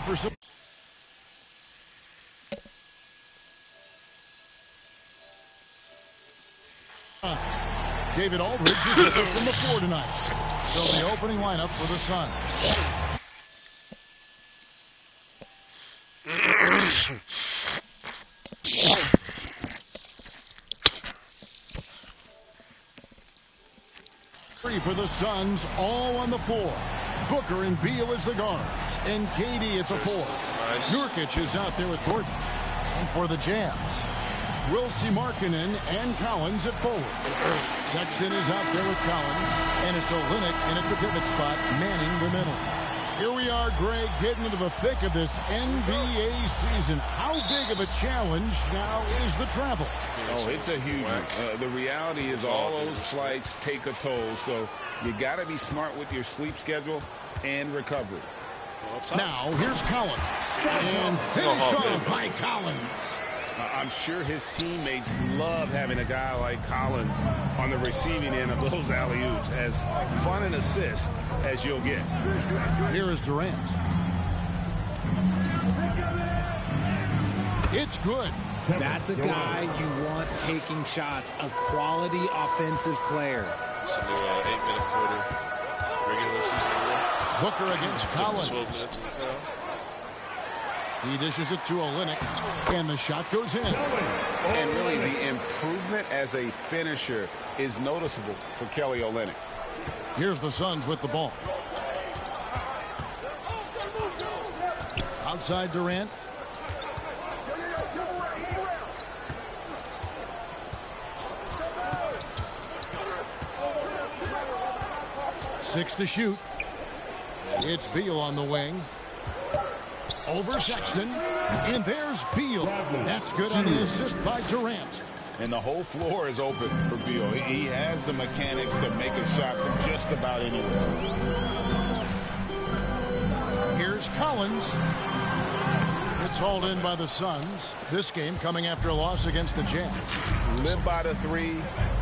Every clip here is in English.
for some. David Aldridge is with us from the floor tonight. So the opening lineup for the Suns. Three for the Suns, all on the floor. Booker and Beal as the guards, and KD at the four. Nice. Nurkic is out there with Gordon. And for the Jazz, Wilson, Markkanen, and Collins at forward. Sexton is out there with Collins, and it's Olynyk in at the pivot spot, manning the middle. Here we are, Greg, getting into the thick of this NBA season. How big of a challenge now is the travel? Oh, it's a huge one. The reality is all those flights take a toll, so you got to be smart with your sleep schedule and recovery. Now, here's Collins, and finished off by Collins. I'm sure his teammates love having a guy like Collins on the receiving end of those alley-oops. As fun an assist as you'll get. Here is Durant. It's good. That's a guy you want taking shots, a quality offensive player. It's a new 8-minute quarter regular season. Booker against Collins. He dishes it to Olynyk, and the shot goes in. And really, the improvement as a finisher is noticeable for Kelly Olynyk. Here's the Suns with the ball. Outside Durant. Six to shoot. It's Beal on the wing. Over Sexton, and there's Beal. That's good on the assist by Durant. And the whole floor is open for Beal. He has the mechanics to make a shot from just about anywhere. Here's Collins. It's hauled in by the Suns. This game coming after a loss against the Jazz. Live by the three,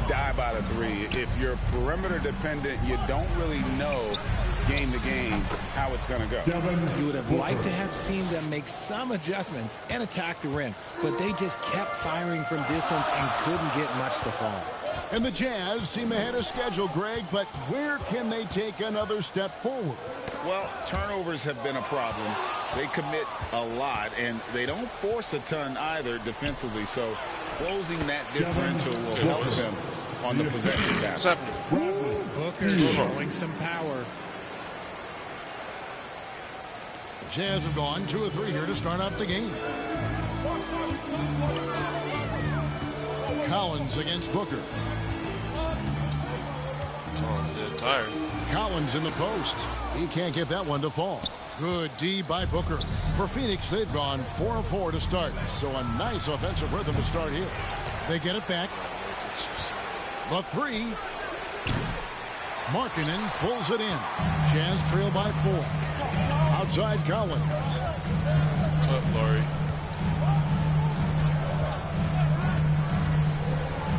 die by the three. If you're perimeter dependent, you don't really know game to game how it's going to go. You would have liked to have seen them make some adjustments and attack the rim, but they just kept firing from distance and couldn't get much to fall. And the Jazz seem ahead of schedule, Greg, but where can they take another step forward? Well, turnovers have been a problem. They commit a lot, and they don't force a ton either defensively, so closing that differential will help them on the possession basket. Booker showing some power. Jazz have gone 2 of 3 here to start out the game. Collins against Booker. Collins dead tired. Collins in the post. He can't get that one to fall. Good D by Booker. For Phoenix, they've gone 4 of 4 to start, so a nice offensive rhythm to start here. They get it back. The three. Markkanen pulls it in. Jazz trail by 4. Outside Collins. Cut, Laurie.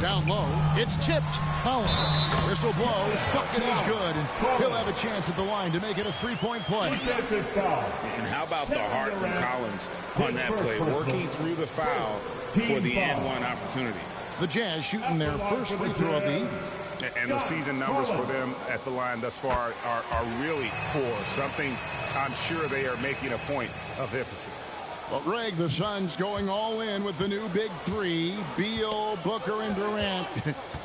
Down low, it's tipped. Collins. Whistle blows. Bucket is good, and he'll have a chance at the line to make it a 3-point play. And how about the heart from Collins on that play, working through the foul for the and-one opportunity. The Jazz shooting their first free throw of the evening. And the season numbers for them at the line thus far are really poor. Something I'm sure they are making a point of emphasis. Well, Greg, the Suns going all in with the new big three. Beal, Booker, and Durant.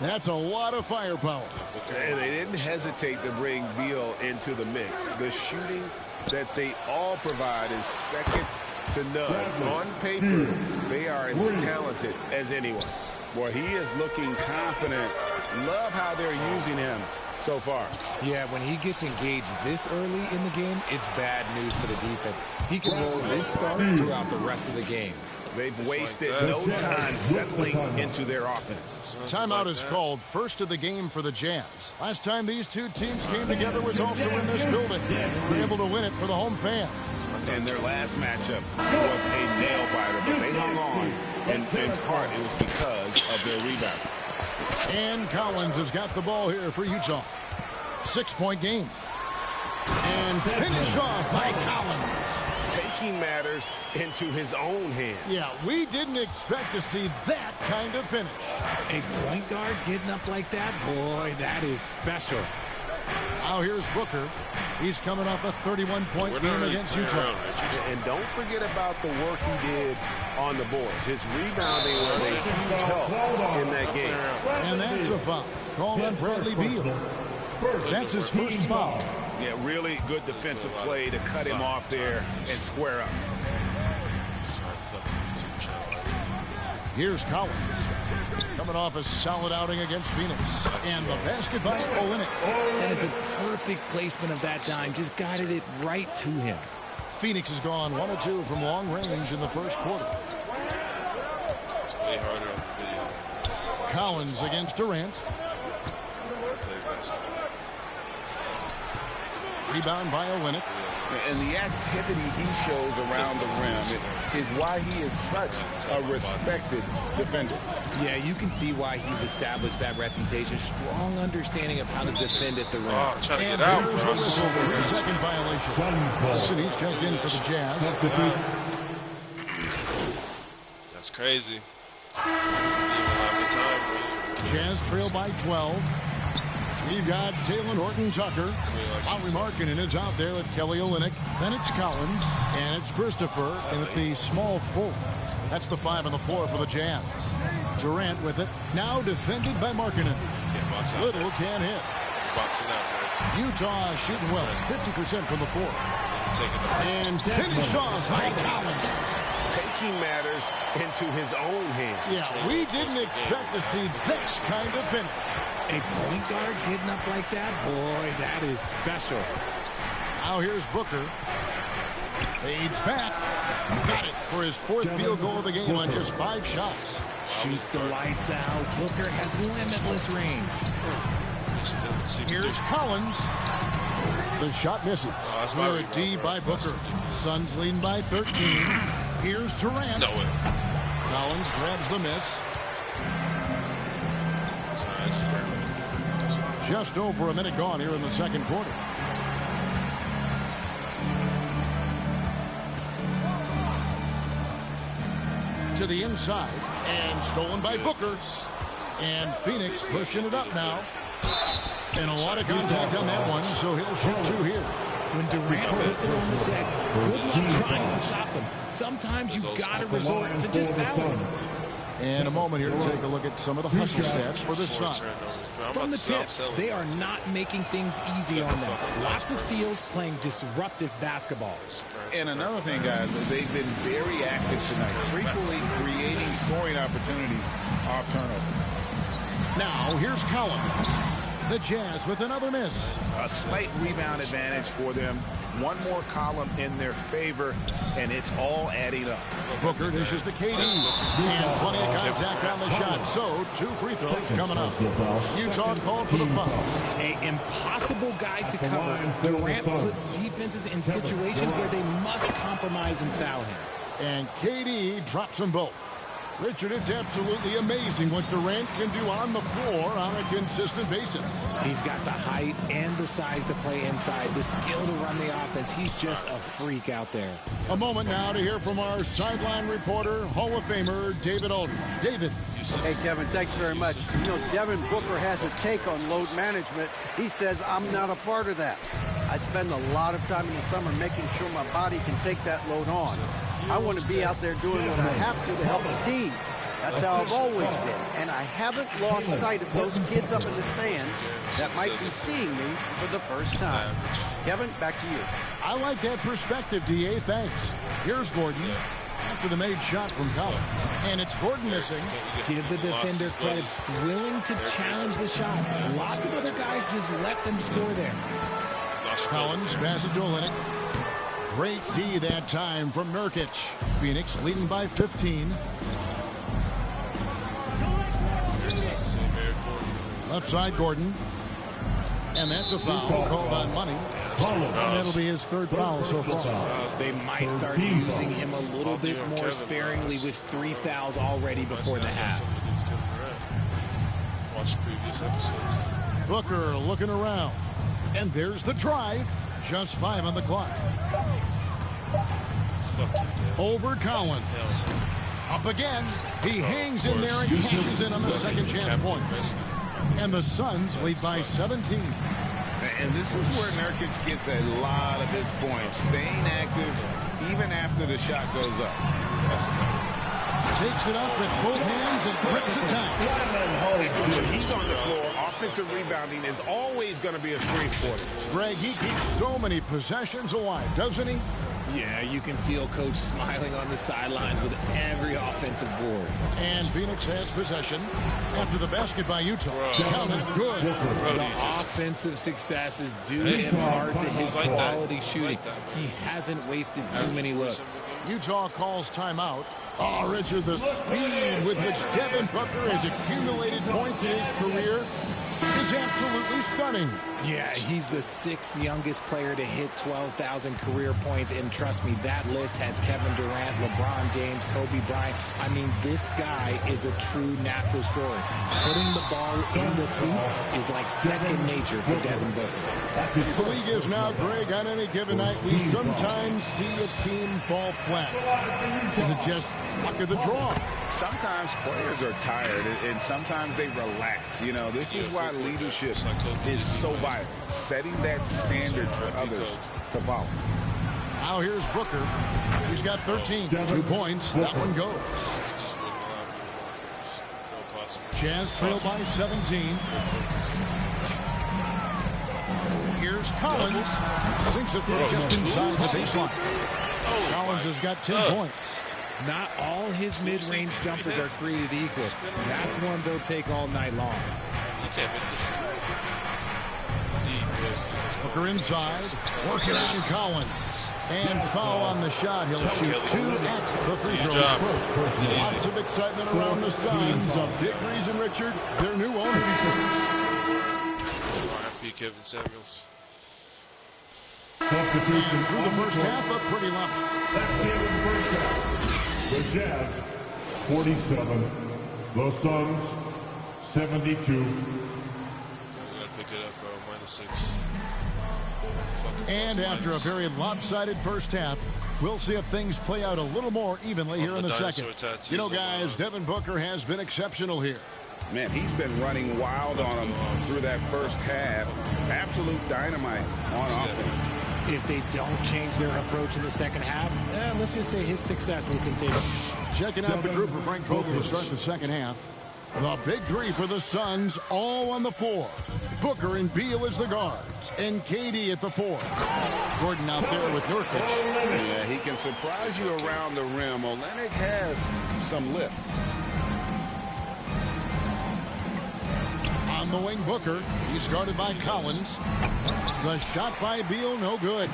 That's a lot of firepower. And they didn't hesitate to bring Beal into the mix. The shooting that they all provide is second to none. On paper, they are as talented as anyone. Boy, he is looking confident. Love how they're using him so far. Yeah, when he gets engaged this early in the game, it's bad news for the defense. He can roll this start throughout the rest of the game. They've wasted no time settling into their offense. Timeout is called, first of the game for the Jazz. Last time these two teams came together was also in this building. They were able to win it for the home fans. And their last matchup was a nail-biter, but they hung on. And in part, it was because of their rebound. And Collins has got the ball here for Utah. 6-point game. And finished off by Collins. Take taking matters into his own hands. Yeah, we didn't expect to see that kind of finish. A point guard getting up like that, boy, that is special. Now here's Booker. He's coming off a 31-point game against Utah. And don't forget about the work he did on the boards. His rebounding was a huge help in that game. And that's a foul called on Bradley Beal. That's his first foul. Yeah, really good defensive play to cut him off there and square up. Here's Collins. Coming off a solid outing against Phoenix. And the basket by Olynyk. That is a perfect placement of that dime. Just guided it right to him. Phoenix has gone 1 of 2 from long range in the first quarter. It's way harder on the video. Collins against Durant. Rebound by Olynyk. And the activity he shows around the rim is why he is such a respected defender. Yeah, you can see why he's established that reputation. Strong understanding of how to defend at the rim. Oh, trying to And get out, there's a bro. whistle for a second violation. Wilson, he's checked in for the Jazz. That's crazy. Even have the time, bro. Jazz trail by 12. We've got Taylor Horton-Tucker. Lauri Markkanen is out there with Kelly Olynyk. Then it's Collins. And it's Christopher in at the small 4. That's the 5 on the floor for the Jazz. Durant with it. Now defended by Markkanen. Little can't hit. Boxing out, man. Utah shooting well. 50% from the floor. And finished off by Collins. Taking matters into his own hands. Yeah, we didn't expect to see that kind of finish. A point guard getting up like that, boy, that is special. Now here's Booker. Fades back. Got it for his 4th field goal of the game on just 5 shots. Shoots the lights out. Booker has limitless range. Here's Collins. The shot misses. Good D by Booker. Suns leading by 13. Here's Durant. No way. Collins grabs the miss. Just over a minute gone here in the second quarter. To the inside and stolen by Booker. And Phoenix pushing it up now. And a lot of contact on that one, so he'll shoot 2 here. When Durant puts it on the deck, good luck trying to stop him. Sometimes you've got to resort to just fouling him. And a moment here to take a look at some of the hustle stats for the Suns. From the tip, they are not making things easy on them. Lots of steals, playing disruptive basketball. And another thing, guys, they've been very active tonight, frequently creating scoring opportunities off turnovers. Now, here's Collins. The Jazz with another miss. A slight rebound advantage for them. One more column in their favor, and it's all adding up. Booker dishes to KD. And plenty of contact on the shot. So, 2 free throws coming up. Utah called for the foul. An impossible guy to cover. Durant puts defenses in situations where they must compromise and foul him. And KD drops them both. Richard, it's absolutely amazing what Durant can do on the floor on a consistent basis. He's got the height and the size to play inside, the skill to run the offense. He's just a freak out there. A moment now to hear from our sideline reporter, Hall of Famer David Aldridge. David. Hey, Kevin, thanks very much. You know, Devin Booker has a take on load management. He says, I'm not a part of that. I spend a lot of time in the summer making sure my body can take that load on. I want to be out there doing what I have to help the team. That's how I've always been. And I haven't lost sight of those kids up in the stands that might be seeing me for the first time. Kevin, back to you. I like that perspective, D.A. Thanks. Here's Gordon after the made shot from Collins. And it's Gordon missing. Give the defender credit. Willing to challenge the shot. Lots of other guys just let them score there. Collins passes to Olynyk. Great D that time from Nurkic. Phoenix leading by 15. Left side, Gordon. And that's a foul called on Money. And that'll be his 3rd foul so far. They might start using him a little bit more sparingly with 3 fouls already before the half. Watch previous episodes. Booker looking around. And there's the drive. Just 5 on the clock. over Collins. Up again. He hangs in there and cashes in on the second chance points. And the Suns lead by 17. And this is where Nurkic gets a lot of his points, staying active even after the shot goes up. Takes it up with both hands and rips it down. When he's on the floor, offensive rebounding is always going to be a strength for him. Greg, he keeps so many possessions alive, doesn't he? Yeah, you can feel Coach smiling on the sidelines with every offensive board. And Phoenix has possession after the basket by Utah. Counted good. The offensive success is due in part to his quality shooting. He hasn't wasted too many looks. Utah calls timeout. Oh, Richard, the speed with which Devin Booker has accumulated points in his career is absolutely stunning. Yeah, he's the 6th youngest player to hit 12,000 career points, and trust me, that list has Kevin Durant, LeBron James, Kobe Bryant. I mean, this guy is a true natural scorer. Putting the ball in the hoop is like second nature for Devin Booker. The league is now, Greg, on any given night, we sometimes see a team fall flat. Is it just luck of the draw? Sometimes players are tired, and sometimes they relax. You know, this is why leadership is so vital. Setting that standard for others to follow. Now here's Booker. He's got 13. 2 points. That one goes. Jazz trail by 17. Here's Collins. Sinks it from just inside the baseline. Collins has got 10 points. Not all his mid-range jumpers are created equal. That's one they'll take all night long. Booker inside, working on Collins. And foul on the shot. He'll shoot 2 at the free throw. Lots of excitement around the Suns. A big reason, Richard, their new owner. R.I.P. Kevin Samuels. And through the first half, a pretty lopsided. The Jazz, 47. The Suns, 72. We gotta pick it up, bro. -6. And after a very lopsided first half, we'll see if things play out a little more evenly here in the second. You know, guys, Devin Booker has been exceptional here. Man, he's been running wild on him through that first half. Absolute dynamite on offense. If they don't change their approach in the second half, let's just say his success will continue. Checking out the group for Frank Vogel to start the second half. The big three for the Suns, all on the floor. Booker and Beal as the guards, and KD at the 4. Gordon out there with Nurkic. Yeah, he can surprise you around the rim. Olenek has some lift. On the wing, Booker. He's guarded by Collins. The shot by Beal, no good.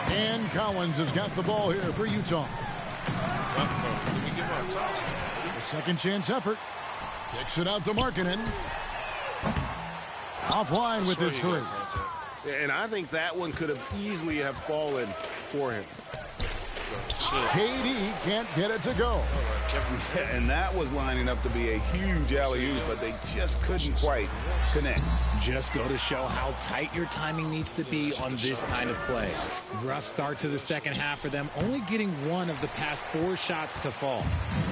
And Collins has got the ball here for Utah. A second chance effort. Kicks it out to Markkanen. Offline with his 3. And I think that one could have easily have fallen for him. KD can't get it to go. And that was lining up to be a huge alley-oop, but they just couldn't quite connect. Just go to show how tight your timing needs to be on this kind of play. Rough start to the second half for them, only getting 1 of the past 4 shots to fall.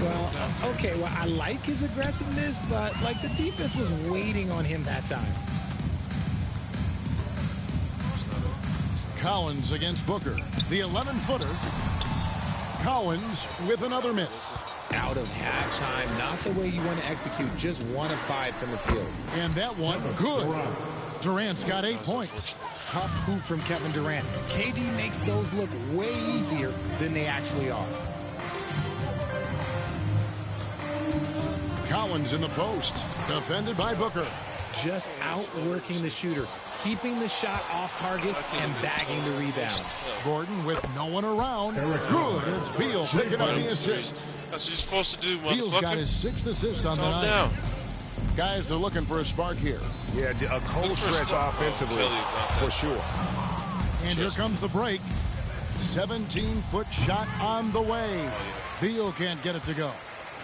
Well, okay, well, I like his aggressiveness, but like the defense was waiting on him that time. Collins against Booker. The 11-footer. Collins with another miss. Out of halftime, not the way you want to execute, just 1 of 5 from the field. And that one, good. Durant's got 8 points. Tough hoop from Kevin Durant. KD makes those look way easier than they actually are. Collins in the post, defended by Booker. Just outworking the shooter, keeping the shot off target and bagging the rebound. Gordon with no one around. Good. It's Beal picking up the assist. That's what you're supposed to do, motherfucker. Beal's got his 6th assist on the night. Down. Guys are looking for a spark here. Yeah, a cold stretch offensively, for sure. And here comes the break. 17-foot shot on the way. Beal can't get it to go.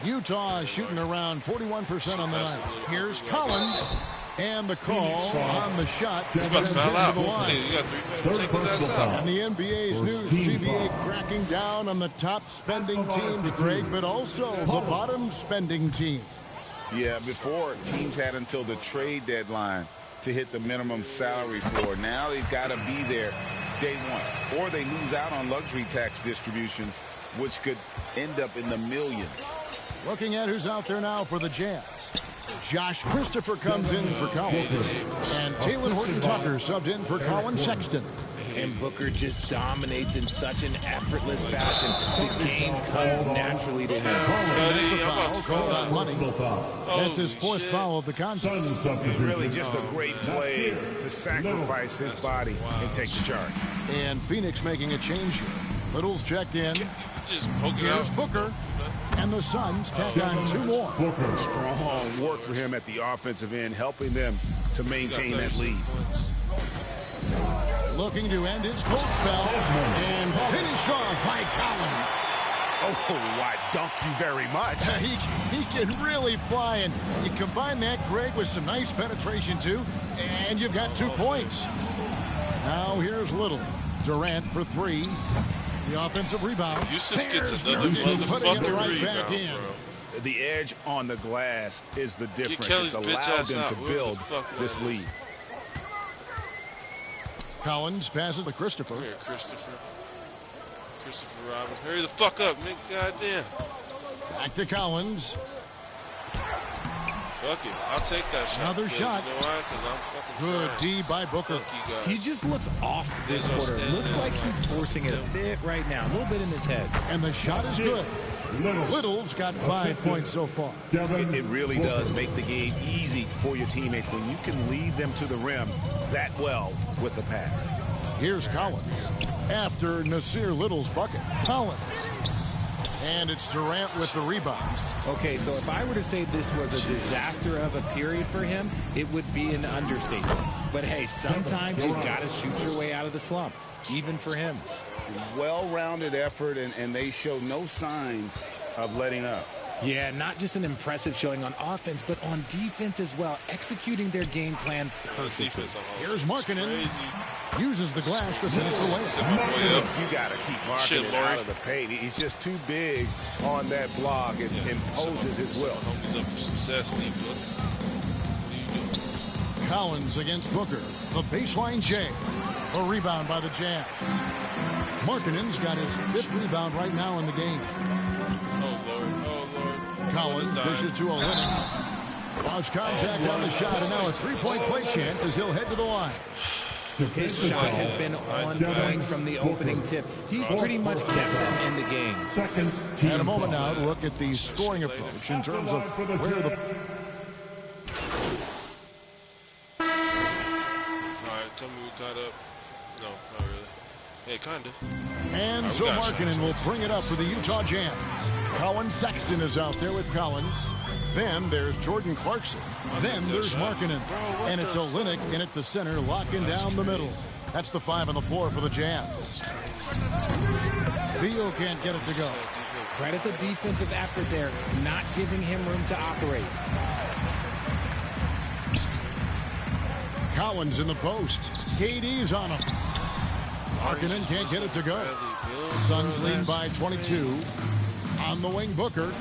Utah is shooting around 41% on the night. Here's Collins. And the call on the shot sends it Foul into out. the line. Hey, you got 3 fouls. Take his ass out. And the NBA's new CBA cracking down on the top spending teams, Greg, but also the bottom spending teams. Yeah, before teams had until the trade deadline to hit the minimum salary floor. Now they've got to be there day one, or they lose out on luxury tax distributions, which could end up in the millions. Looking at who's out there now for the Jazz. Josh Christopher comes in for Collins. And Taylor Horton-Tucker subbed in for Colin Sexton. And Booker just dominates in such an effortless fashion. The game comes naturally to him. That's a foul called on money. That's his 4th foul of the contest. Really just a great play to sacrifice his body and take the charge. And Phoenix making a change here. Little's checked in. Just poke it Here's out. Booker. And the Suns tack on 2 more. Strong work for him at the offensive end, helping them to maintain that lead. Looking to end his cold spell and finish off by Collins. Oh, I dunk you very much. He can really fly, and you combine that, Greg, with some nice penetration, too, and you've got 2 points. Now here's Little. Durant for 3. The offensive rebound. Yusuf gets There's another Nurkic putting it motherfucking right back rebound, in. bro. The edge on the glass is the difference. Kelly's It's bitch allowed ass them out. to Whoever the build fuck that this is. lead. Collins passes to Christopher. Come here, Christopher. Christopher Robin. Hurry the fuck up, man. Goddamn. Back to Collins. Fuck it. I'll take that shot. Another 'Cause shot. You know why? 'Cause I'm fucking Good trying. D by Booker. Fuck you guys. He just looks off this quarter. Looks like he's forcing it a bit right now. A little bit in his head. And the shot is good. Little's got 5 points so far. It really does make the game easy for your teammates when you can lead them to the rim that well with the pass. Here's Collins. After Nasir Little's bucket, Collins. And it's Durant with the rebound. Okay, so if I were to say this was a disaster of a period for him, it would be an understatement. But hey, sometimes you got to shoot your way out of the slump, even for him. Well-rounded effort, and they show no signs of letting up. Yeah, not just an impressive showing on offense, but on defense as well, executing their game plan perfectly. Defense on all. Here's Markkanen. Crazy. Uses the glass to finish the layup. Set my boy up. You got to keep marking Shit, it Laurie. out of the paint. He's just too big on that block and imposes his will. Homies up for success, Lee Book. What are you doing? Collins against Booker. The baseline J. A rebound by the Jazz. Markkanen's got his 5th rebound right now in the game. Oh, Lord. Oh, Lord. Collins dishes to Olynyk. Lost contact on the shot, and now a 3-point play chance as he'll head to the line. His shot has been on point from the opening tip. He's pretty much kept them in the game. Second And a moment now to look at the scoring approach in terms of where the... All right, tell me we tied up. No, not really. Hey, kinda. And so Markkanen will bring it up for the Utah Jazz. Colin Sexton is out there with Collins. Then there's Jordan Clarkson. Then there's Markkanen. And it's Olynyk in at the center, locking down the middle. That's the 5 on the floor for the Jazz. Beal can't get it to go. Credit the defensive effort there, not giving him room to operate. Collins in the post. KD's on him. Markkanen can't get it to go. Suns lead by 22. On the wing, Booker.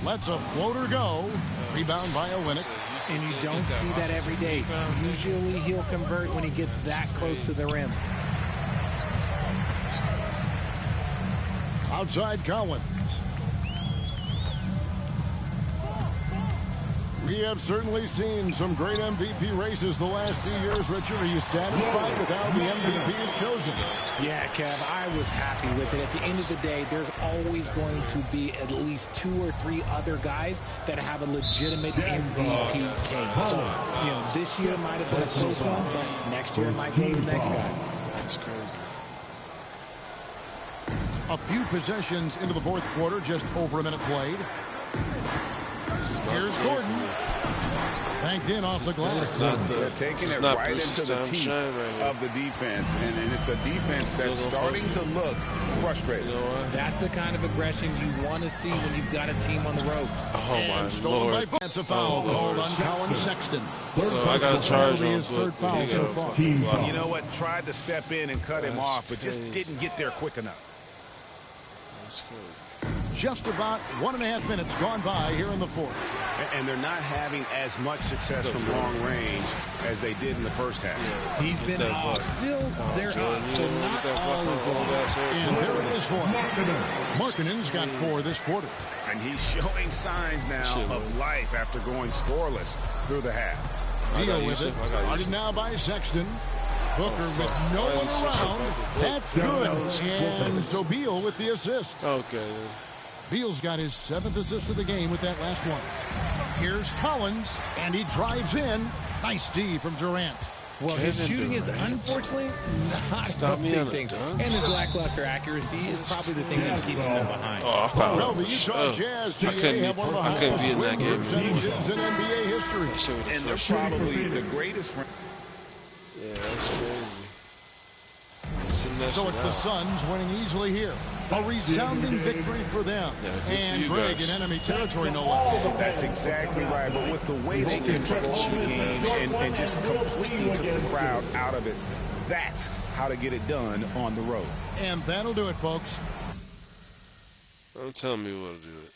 Lets a floater go. Rebound by Olynyk. And you don't see that every day. Usually he'll convert when he gets that close to the rim. Outside Collins. We have certainly seen some great MVP races the last few years. Richard, are you satisfied with how the MVP is chosen? Yeah, Kev, I was happy with it. At the end of the day, there's always going to be at least 2 or 3 other guys that have a legitimate MVP case. So, you know, this year might have been a close one, but next year it might go to the next guy. That's crazy. A few possessions into the 4th quarter, just over a minute played. Here's Gordon. Banked in off the glass. They're taking it right into the teeth right of the defense, and it's a defense that's starting to look frustrated. You know what? That's the kind of aggression you want to see when you've got a team on the ropes. Oh my Stolen lord. by That's a foul called on Colin Sexton. So I got to charge him. His third foul so far. You know what? Tried to step in and cut him off, but just didn't get there quick enough. That's crazy. Just about 1.5 minutes gone by here in the fourth. And they're not having as much success from long range as they did in the first half. Yeah. He's been off. Still, they're up, so not all is lost. And there it is for him. Markkanen's got 4 this quarter. And he's showing signs now of life after going scoreless through the half. Beal with it. Started now by Sexton. Booker with no one around. That's good. And so Beal with the assist. Okay. Beal's got his 7th assist of the game with that last one. Here's Collins, and he drives in. Nice D from Durant. Well, his shooting is unfortunately not a big thing. And his lackluster accuracy is probably the thing that's keeping them behind. Well, the Utah Jazz have one of the highest win percentages in NBA history. And they're probably the greatest friend. Yeah, that's crazy. So it's the Suns winning easily here. A resounding victory for them. And Greg in enemy territory, no less. That's exactly right. But with the way they controlled the game and just completely took the crowd out of it, that's how to get it done on the road. And that'll do it, folks. Don't tell me what to do it.